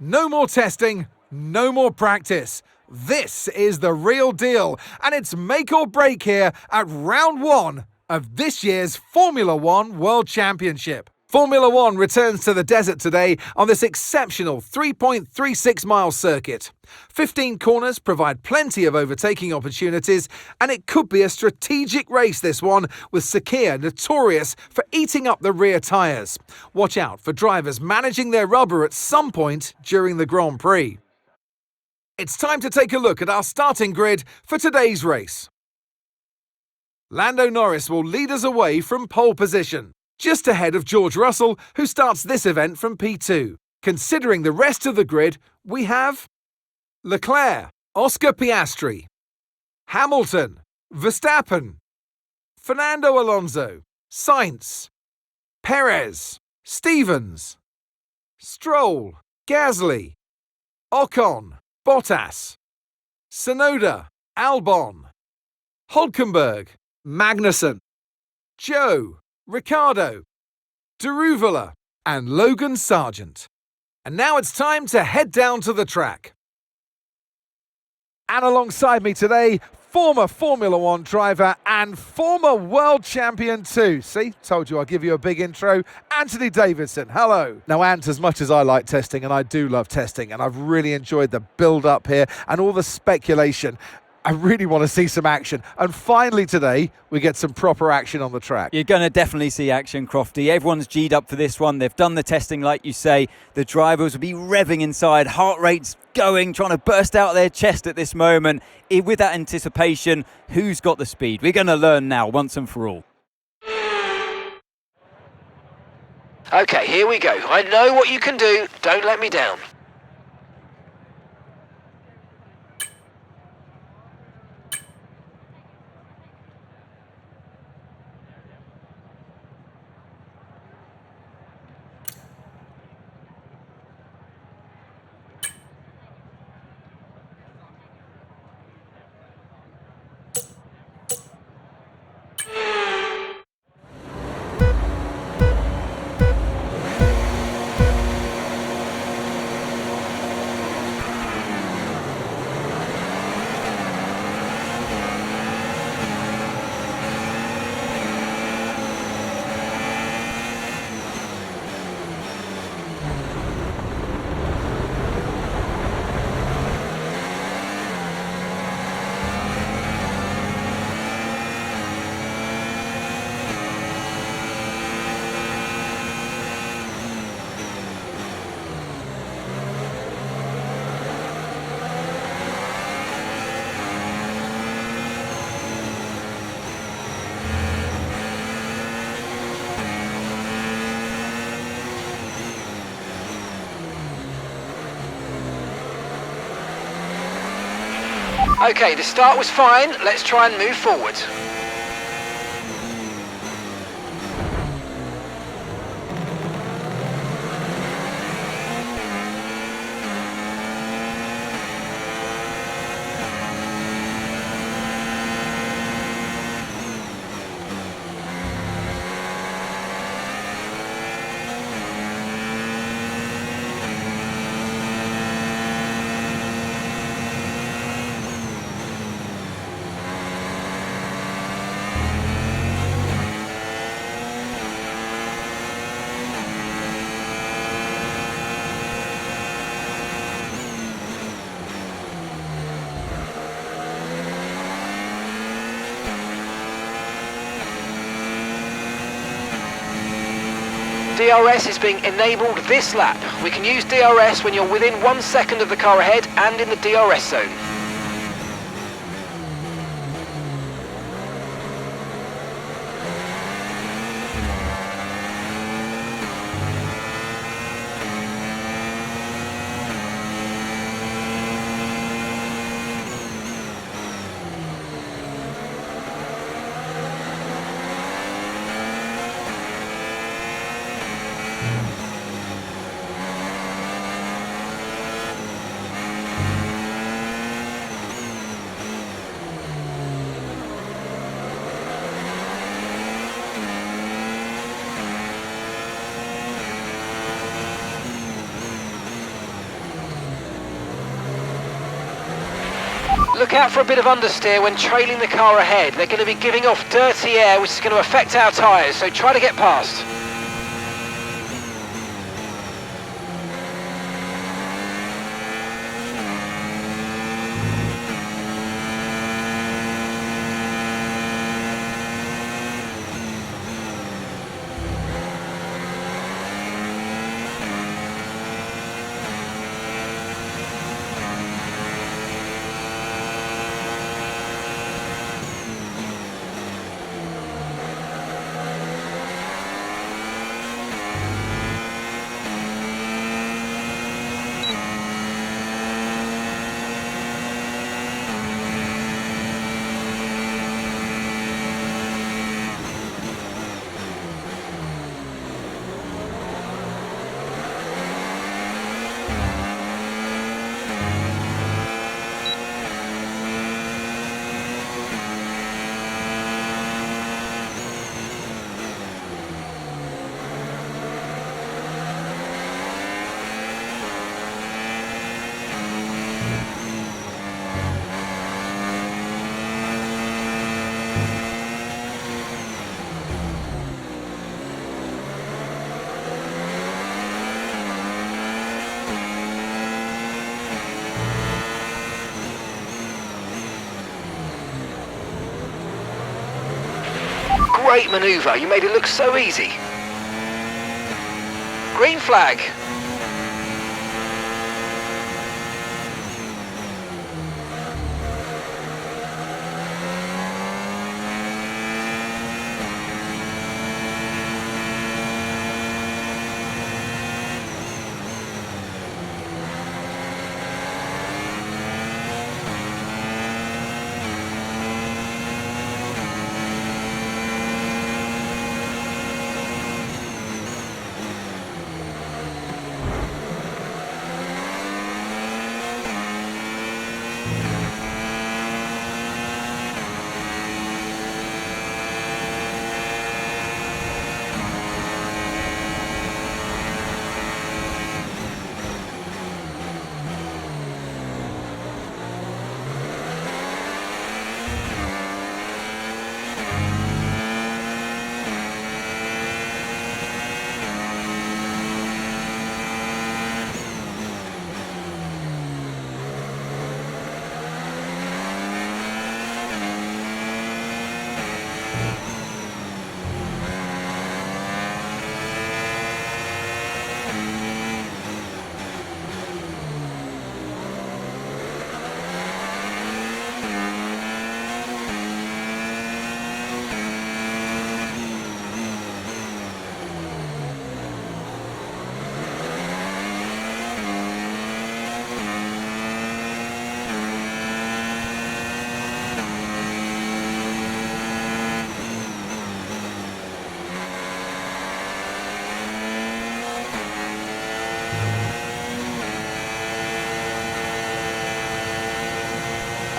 No more testing, no more practice. This is the real deal, and it's make or break here at round one of this year's Formula One World Championship. Formula One returns to the desert today on this exceptional 3.36-mile circuit. 15 corners provide plenty of overtaking opportunities, and it could be a strategic race, this one, with Sakhir notorious for eating up the rear tyres. Watch out for drivers managing their rubber at some point during the Grand Prix. It's time to take a look at our starting grid for today's race. Lando Norris will lead us away from pole position, just ahead of George Russell, who starts this event from P2. Considering the rest of the grid, we have Leclerc, Oscar Piastri, Hamilton, Verstappen, Fernando Alonso, Sainz, Perez, Stevens, Stroll, Gasly, Ocon, Bottas, Tsunoda, Albon, Hülkenberg, Magnussen, Zhou, Ricciardo, Deruvala, and Logan Sargent. And now it's time to head down to the track. And alongside me today, former Formula One driver and former world champion too. See, told you I'll give you a big intro. Anthony Davidson, hello. Now, Ant, as much as I like testing, and I do love testing, and I've really enjoyed the build-up here and all the speculation, I really want to see some action. And finally today, we get some proper action on the track. You're going to definitely see action, Crofty. Everyone's G'd up for this one. They've done the testing, like you say. The drivers will be revving inside, heart rates going, trying to burst out their chest at this moment. With that anticipation, who's got the speed? We're going to learn now, once and for all. Okay, here we go. I know what you can do. Don't let me down. Okay, the start was fine. Let's try and move forward. DRS is being enabled this lap. We can use DRS when you're within 1 second of the car ahead and in the DRS zone. Look out for a bit of understeer when trailing the car ahead. They're going to be giving off dirty air, which is going to affect our tyres, so try to get past. Great manoeuvre, you made it look so easy. Green flag.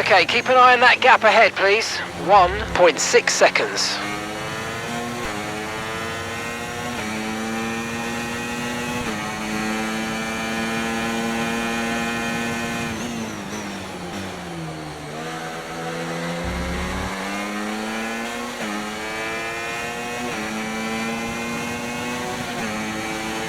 Okay, keep an eye on that gap ahead, please. 1.6 seconds.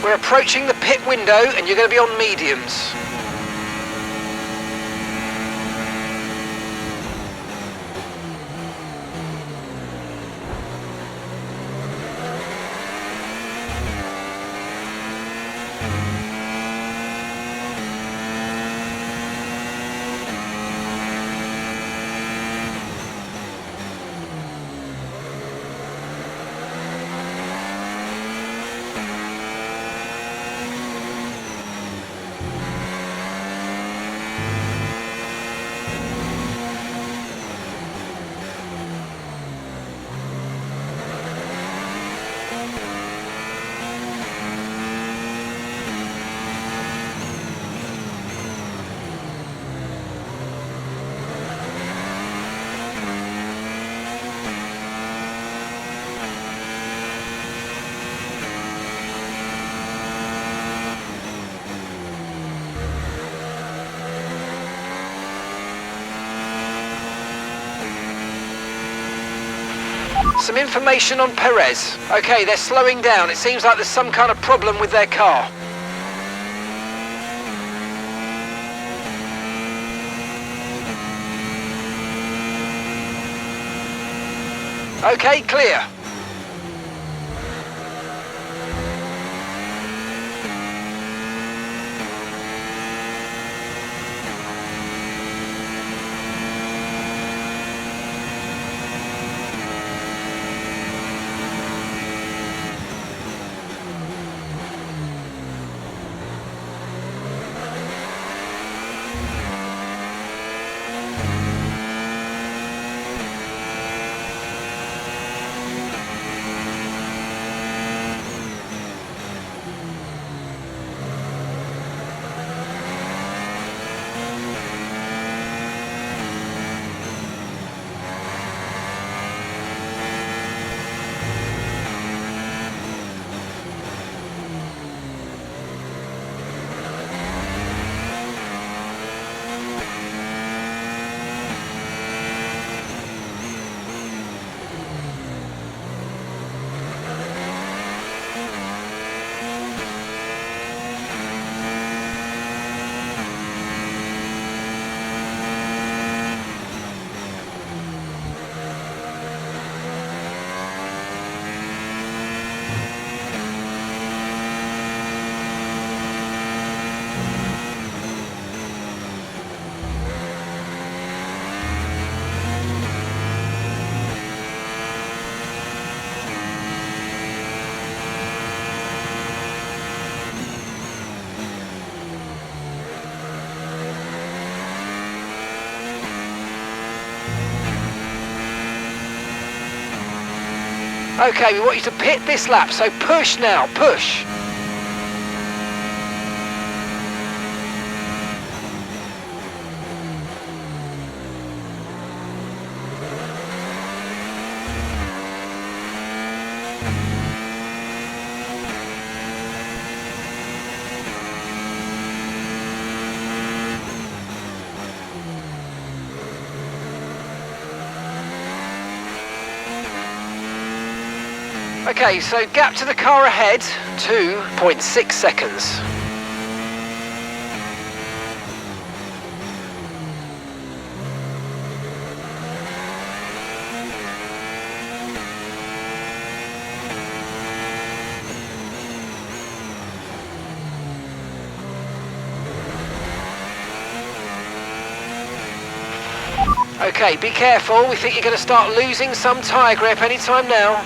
We're approaching the pit window and you're going to be on mediums. Some information on Perez. Okay, they're slowing down. It seems like there's some kind of problem with their car. Okay, clear. Okay, we want you to pit this lap, so push now, push. Okay, so gap to the car ahead, 2.6 seconds. Okay, be careful, we think you're going to start losing some tyre grip anytime now.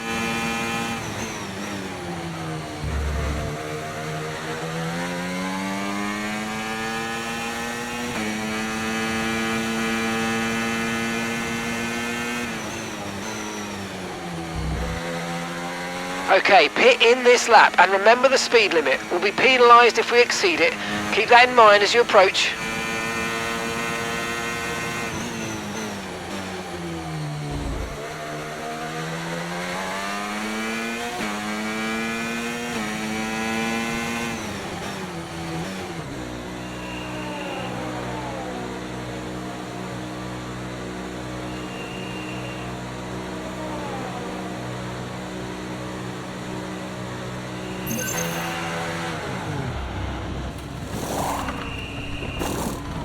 Okay, pit in this lap and remember the speed limit. We'll be penalised if we exceed it. Keep that in mind as you approach.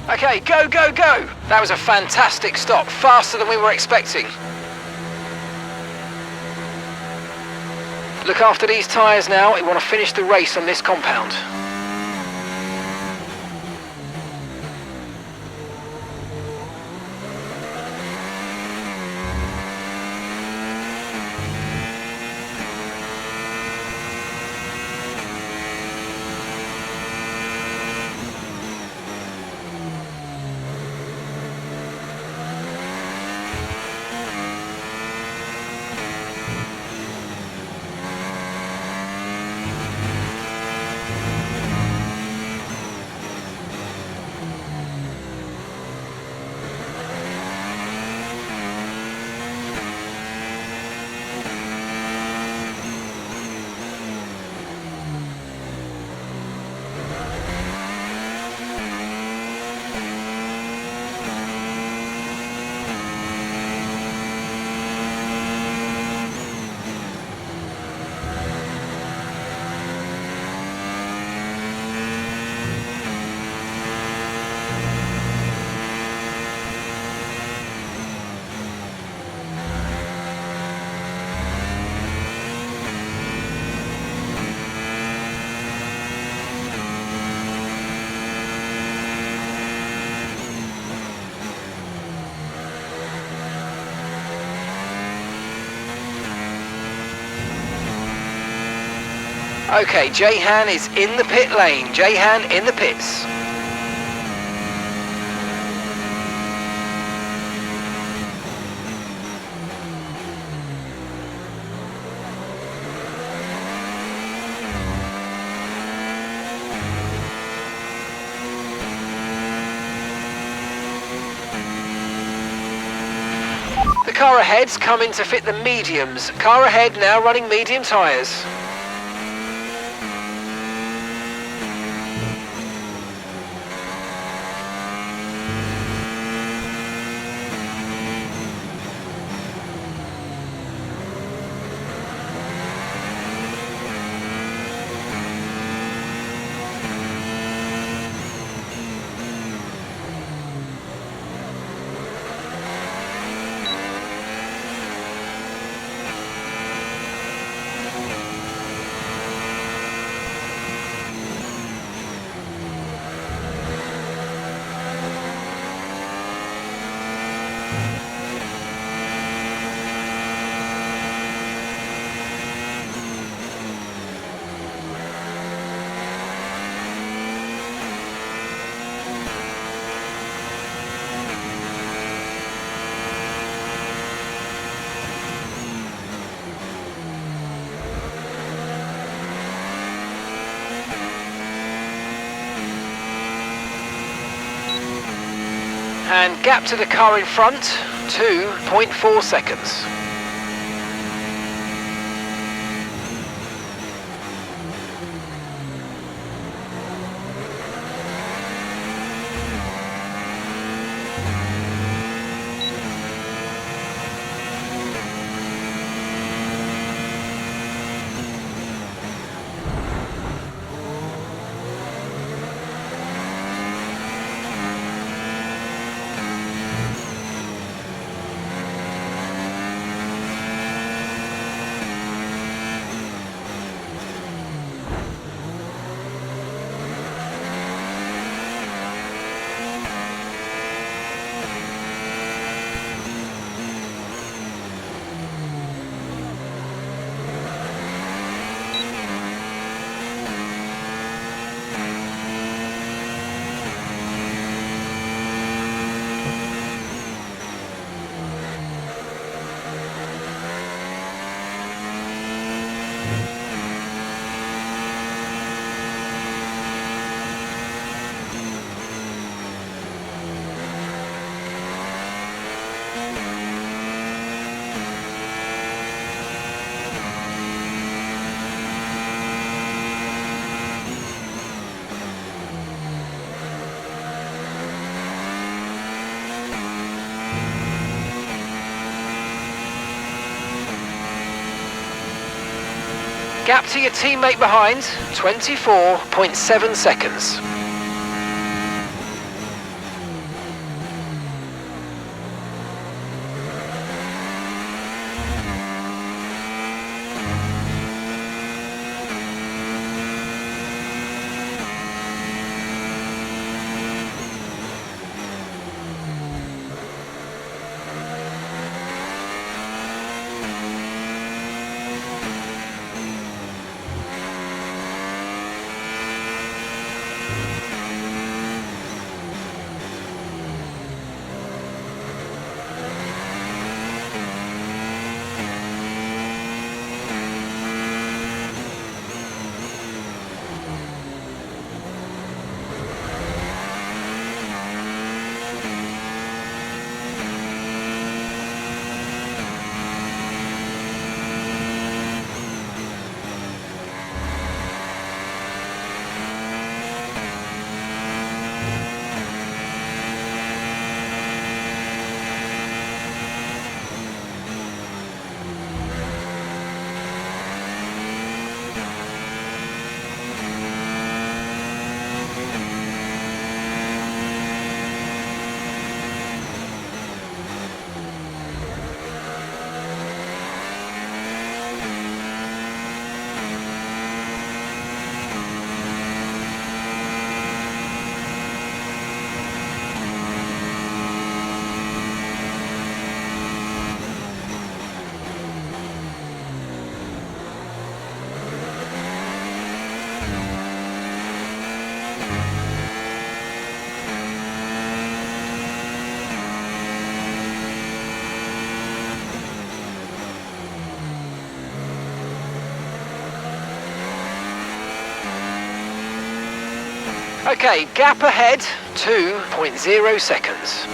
Okay, go, go, go! That was a fantastic stop, faster than we were expecting. Look after these tyres now, we want to finish the race on this compound. Okay, Jehan is in the pit lane. Jehan in the pits. The car ahead's coming to fit the mediums. Car ahead now running medium tyres. And gap to the car in front, 2.4 seconds. Gap to your teammate behind, 24.7 seconds. Okay, gap ahead, 2.0 seconds.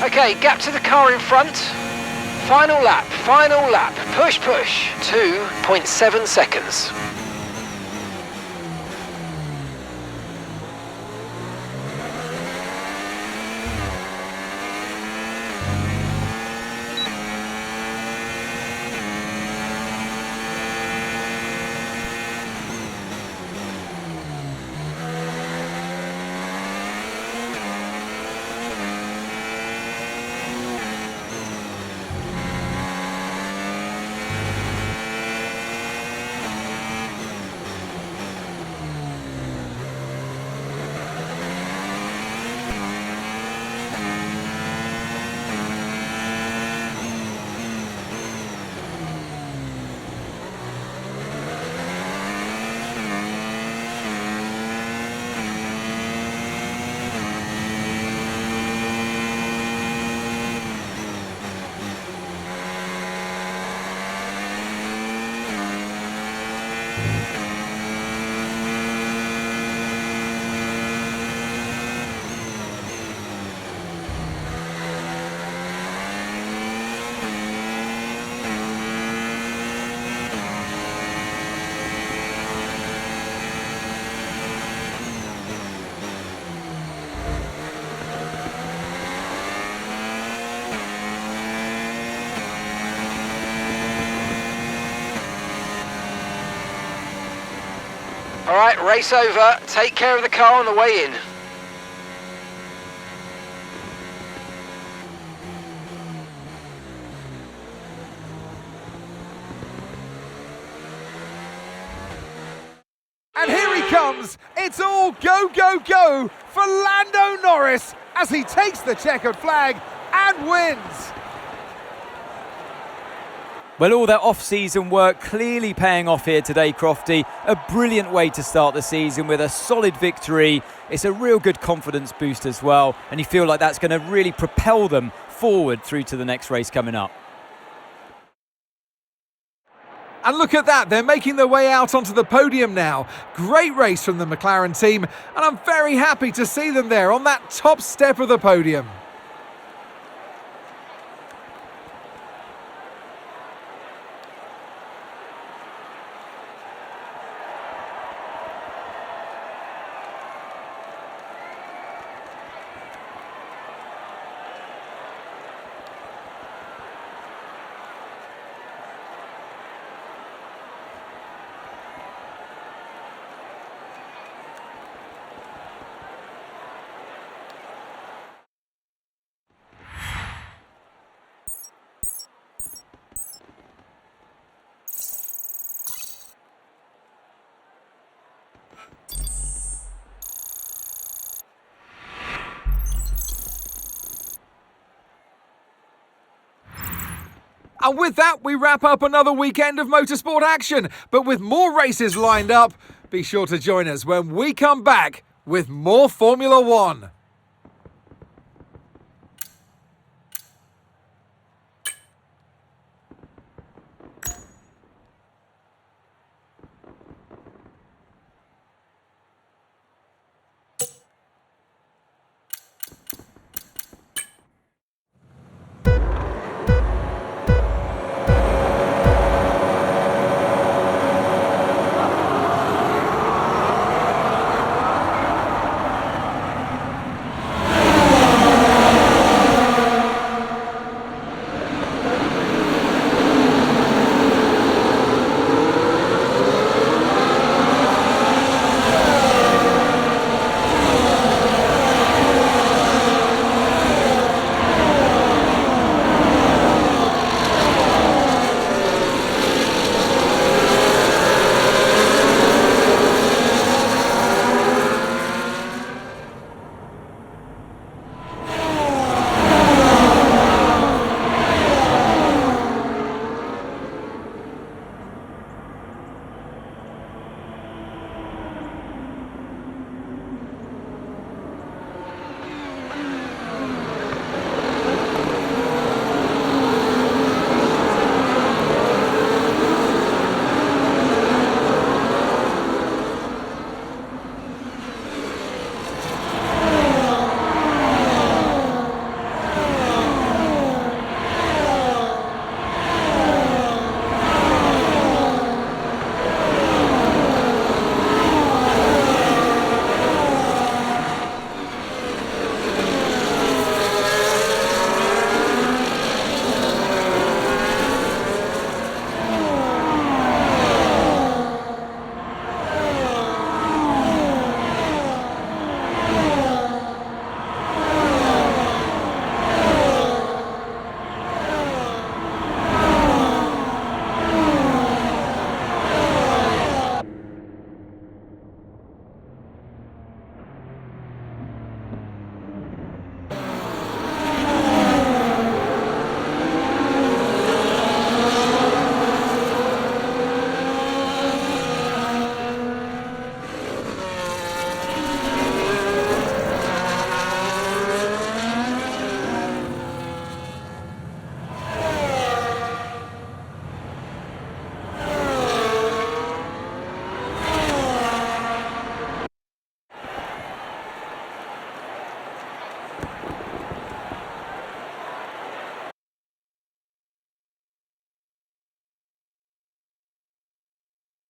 Okay, gap to the car in front. Final lap, push, 2.7 seconds. All right, race over. Take care of the car on the way in. And here he comes. It's all go, go, go for Lando Norris as he takes the checkered flag and wins. Well, all that off-season work clearly paying off here today, Crofty. A brilliant way to start the season with a solid victory. It's a real good confidence boost as well, and you feel like that's going to really propel them forward through to the next race coming up. And look at that, they're making their way out onto the podium now. Great race from the McLaren team, and I'm very happy to see them there on that top step of the podium. And with that, we wrap up another weekend of motorsport action. But with more races lined up, be sure to join us when we come back with more Formula One.